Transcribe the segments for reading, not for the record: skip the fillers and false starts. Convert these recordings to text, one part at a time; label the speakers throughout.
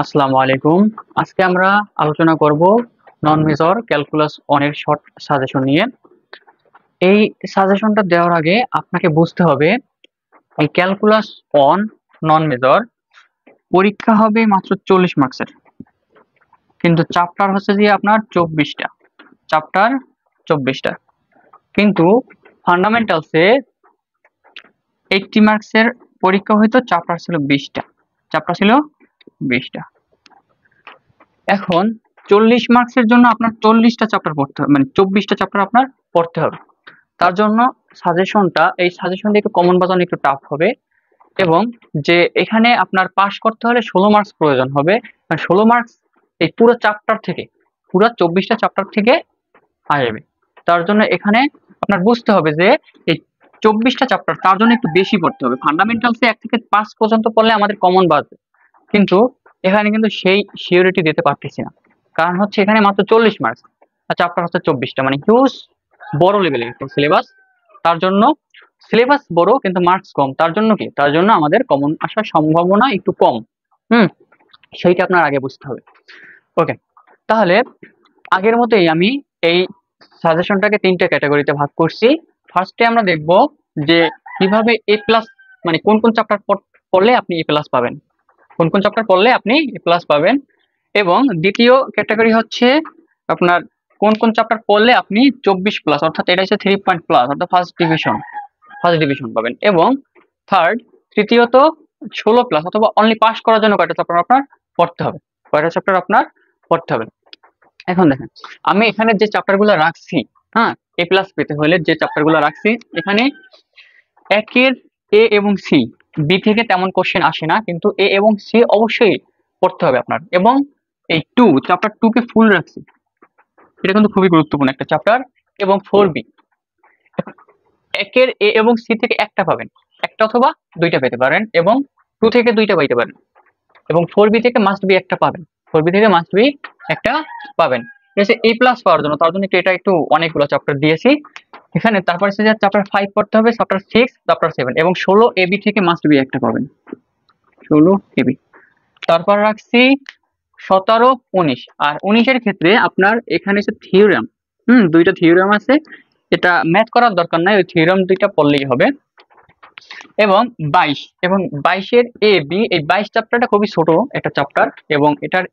Speaker 1: আসসালামু আলাইকুম। আজকে আমরা আলোচনা করব নন মেজর ক্যালকুলাস 1 এর শর্ট সাজেশন নিয়ে। এই সাজেশনটা দেওয়ার আগে আপনাকে বুঝতে হবে এই ক্যালকুলাস 1 নন মেজর পরীক্ষা হবে মাত্র 40 মার্কসের, কিন্তু চ্যাপ্টার হচ্ছে যে আপনার 24টা চ্যাপ্টার 24টা, কিন্তু ফান্ডামেন্টালসে 80 মার্কসের পরীক্ষা হয়তো চ্যাপ্টার ছিল 20টা। এখন 40 মার্কসের জন্য আপনার 40টা চ্যাপ্টার পড়তে হবে, মানে 24টা চ্যাপ্টার আপনার পড়তে হবে। তার জন্য এই সাজেশন দিয়ে একটু কমন বাজানো একটু টাফ হবে, এবং যে এখানে আপনার পাস করতে হলে 16 মার্কস প্রয়োজন হবে। 16 মার্কস এই পুরো চ্যাপ্টার থেকে, পুরো 24টা চ্যাপ্টার থেকে আসবে। তার জন্য এখানে আপনার বুঝতে হবে যে এই 24টা চ্যাপ্টার তার জন্য একটু বেশি পড়তে হবে। ফান্ডামেন্টালসে 1 থেকে 5 পর্যন্ত পড়লে আমাদের কমন বাজবে, কিন্তু এখানে কিন্তু সেই সিওরিটি দিতে পারতেছি না। কারণ হচ্ছে এখানে মাত্র 40 মার্কস আর চ্যাপ্টার হচ্ছে 24টা, মানে হিউজ বড় লেভেলের একটা সিলেবাস। তার জন্য সিলেবাস বড় কিন্তু মার্কস কম, তার জন্য আমাদের কমন আসার সম্ভাবনা একটু কম। সেইটা আপনার আগে বুঝতে হবে। ওকে, তাহলে আগের মতোই আমি এই সাজেশনটাকে 3টে ক্যাটাগরিতে ভাগ করছি। ফার্স্টে আমরা দেখব যে কিভাবে এ প্লাস, মানে কোন কোন চ্যাপ্টার পড়লে আপনি এ প্লাস পাবেন, এবং দ্বিতীয় ক্যাটাগরি হচ্ছে আপনার কোন কোন চ্যাপ্টার পড়লে আপনি 24 প্লাস, অর্থাৎ এটা হচ্ছে 3 পয়েন্ট প্লাস, অর্থাৎ ফার্স্ট ডিভিশন পাবেন। এবং তৃতীয়ত 16 প্লাস অথবা অনলি পাস করার জন্য কয়টা চ্যাপ্টার আপনার পড়তে হবে। এখন দেখেন, আমি এখানে যে চ্যাপ্টারগুলো রাখছি, হ্যাঁ, এ প্লাস পেতে হলে যে চ্যাপ্টারগুলো রাখছি, এখানে একের এ এবং সি, বি থেকে তেমন কোশ্চেন আসে না, কিন্তু এ এবং সি অবশ্যই পড়তে হবে আপনার। এবং এই চ্যাপ্টার 2 কে ফুল রাখছি, এটা কিন্তু খুবই গুরুত্বপূর্ণ একটা চ্যাপ্টার। এবং 4B, একের এ এবং সি থেকে একটা পাবেন, একটা অথবা দুইটা পেতে পারেন, এবং 2 থেকে দুইটা পাইতে পারেন, এবং 4B থেকে মাস্ট বি একটা পাবেন। এ প্লাস পাওয়ার জন্য, তার জন্য এটা একটু অনেকগুলো চ্যাপ্টার দিয়েছি এখানে। তারপর হচ্ছে যে চ্যাপ্টার 5 পড়তে হবে, চ্যাপ্টার 6, চ্যাপ্টার 7, এবং 16 AB থেকে মাস্ট বি একটা পাবেন, 16 AB। তারপর রাখছি 17, 19, আর 19 এর ক্ষেত্রে আপনার এখানে হচ্ছে থিওরেম, দুইটা থিওরেম আছে, এটা ম্যাথ করার দরকার নাই, ওই থিওরেম দুইটা পড়লেই হবে। এবং 22 এর এবি, এই 22 চ্যাপ্টারটা খুবই ছোট একটা চ্যাপ্টার, এবং এটার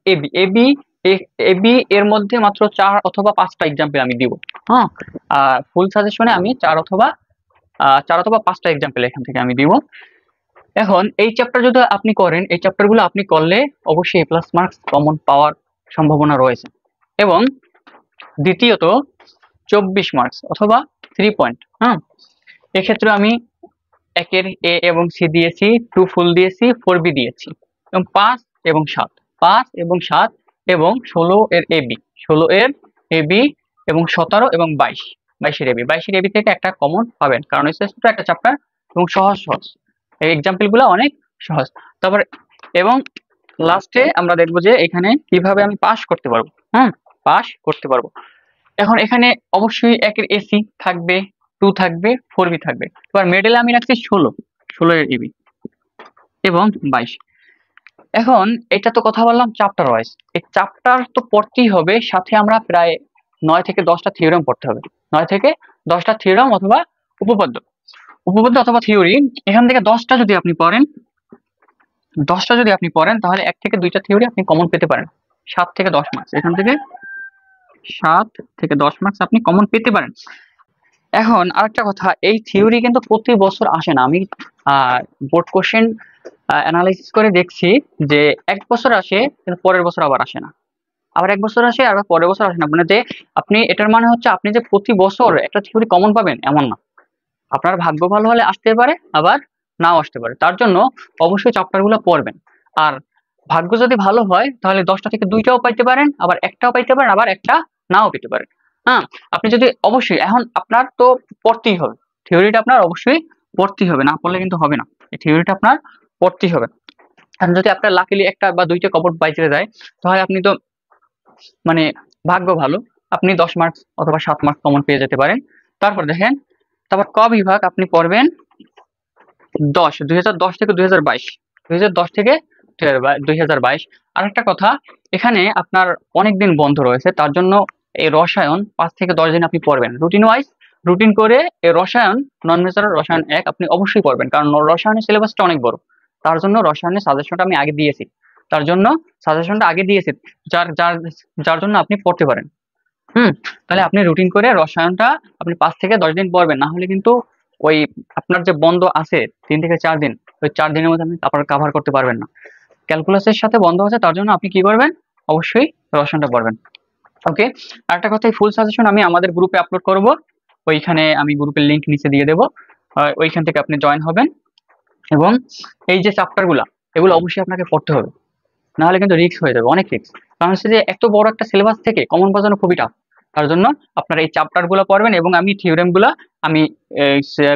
Speaker 1: এবি এর মধ্যে মাত্র 4 অথবা 5টা এক্সাম্পল আমি দিব। হ্যাঁ, ফুল সাজেশনে আমি 4 অথবা 5টা এক্সাম্পল এখান থেকে আমি দিব। এখন এই চ্যাপ্টার যদি আপনি করেন, এই চ্যাপ্টারগুলো আপনি করলে অবশ্যই A+ মার্কস কমন পাওয়ার সম্ভাবনা রয়েছে। এবং দ্বিতীয়ত 24 মার্কস অথবা 3 পয়েন্ট। এক্ষেত্রে আমি একের এ এবং সি দিয়েছি, 2 ফুল দিয়েছি, 4B দিয়েছি, এবং 5 এবং 7 এবং 16 এর এবি এবং 17 এবং 22 এর এবি থেকে একটা কমন পাবেন, কারণ হচ্ছে ছোট একটা চ্যাপ্টার এবং সহজ এই এক্সাম্পল গুলো অনেক সহজ। তারপর এবং লাস্টে আমরা দেখবো যে এখানে কিভাবে আমি পাস করতে পারবো। এখন এখানে অবশ্যই একের এসি থাকবে, 2 থাকবে, 4B থাকবে। এবার মিডলে আমি রাখছি 16 এর এবি এবং 22। এখন এটা তো কথা বললাম চ্যাপ্টার ওয়াইজ, এই চ্যাপ্টার তো পড়তেই হবে, সাথে আমরা প্রায় 9 থেকে 10টা থিওরেম পড়তে হবে, 9 থেকে 10টা থিওরেম অথবা উপপাদ্য অথবা থিওরি। এখান থেকে 10টা যদি আপনি পড়েন তাহলে 1 থেকে 2টা থিওরি আপনি কমন পেতে পারেন, 7 থেকে 10 মার্কস, এখান থেকে 7 থেকে 10 মার্কস আপনি কমন পেতে পারেন। এখন আরেকটা কথা, এই থিওরি কিন্তু প্রতি বছর আসে না। আমি বোর্ড কোশ্চেন অ্যানালাইসিস করে দেখছি যে 1 বছর আসে কিন্তু পরের বছর আবার আসে না, আবার 1 বছর আসে আবার পরের বছর আসে না। মানে যে আপনি, এটার মানে হচ্ছে আপনি যে প্রতি বছর একটা থিওরি কমন পাবেন এমন না, আপনার ভাগ্য ভালো হলে আসতে পারে, আবার নাও আসতে পারে। তার জন্য অবশ্যই চ্যাপ্টারগুলো পড়বেন, আর ভাগ্য যদি ভালো হয় তাহলে 10টা থেকে 2টাও পাইতে পারেন, আবার একটাও পাইতে পারেন, আবার একটা নাও পেতে পারেন। আপনি যদি অবশ্যই, এখন আপনার তো পড়তেই হবে, থিওরিটা আপনার অবশ্যই পড়তেই হবে, না পড়লে কিন্তু হবে না, এই থিওরিটা আপনার পড়তেই হবে। কারণ যদি আপনার লাকিলি একটা বা 2টা কমন বাইচে যায় তাহলে আপনি তো, মানে ভাগ্য ভালো, আপনি 10 মার্কস অথবা 7 মার্কস কমন পেয়ে যেতে পারেন। তারপর দেখেন, তারপর ক বিভাগ আপনি পড়বেন 2010 থেকে 2022, 2022। আর একটা কথা, এখানে আপনার অনেক দিন বন্ধ রয়েছে, তার জন্য এই রসায়ন 5 থেকে 10 দিন আপনি পড়বেন রুটিন ওয়াইজ। রুটিন করে এই রসায়ন, নন মেজর রসায়ন 1 আপনি অবশ্যই পড়বেন, কারণ রসায়নের সিলেবাসটা অনেক বড়। তার জন্য রসায়নের সাজেশনটা আমি আগে দিয়েছি, তার জন্য সাজেশনটা আগে দিয়েছি, যার যার যার জন্য আপনি পড়তে পারেন। তাহলে আপনি রুটিন করে রসায়নটা আপনি 5 থেকে 10 দিন পড়বেন, না হলে কিন্তু ওই আপনার যে বন্ধ আছে 3 থেকে 4 দিন, ওই 4 দিনের মধ্যে আপনি আপনার কাভার করতে পারবেন না। ক্যালকুলাসের সাথে বন্ধ আছে, তার জন্য আপনি কি করবেন, অবশ্যই রসায়নটা পড়বেন। ওকে, আরেকটা কথা, এই ফুল সাজেশন আমি আমাদের গ্রুপে আপলোড করব, ওইখানে আমি গ্রুপের লিংক নিচে দিয়ে দেবো, ওইখান থেকে আপনি জয়েন হবেন। এবং এই যে চ্যাপ্টারগুলো, এগুলো অবশ্যই আপনাকে পড়তে হবে, না হলে কিন্তু রিস্ক হয়ে যাবে, অনেক রিস্ক। কারণ হচ্ছে যে এত বড় একটা সিলেবাস থেকে কমন বাজানো খুবই টাফ। তার জন্য আপনারা এই চ্যাপ্টারগুলো পড়বেন, এবং আমি থিওরেমগুলো আমি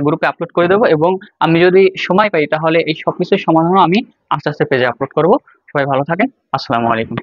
Speaker 1: গ্রুপে আপলোড করে দেবো, এবং আমি যদি সময় পাই তাহলে এই সবকিছুর সমাধানও আমি আস্তে আস্তে পেজে আপলোড করব। সবাই ভালো থাকেন, আসসালামু আলাইকুম।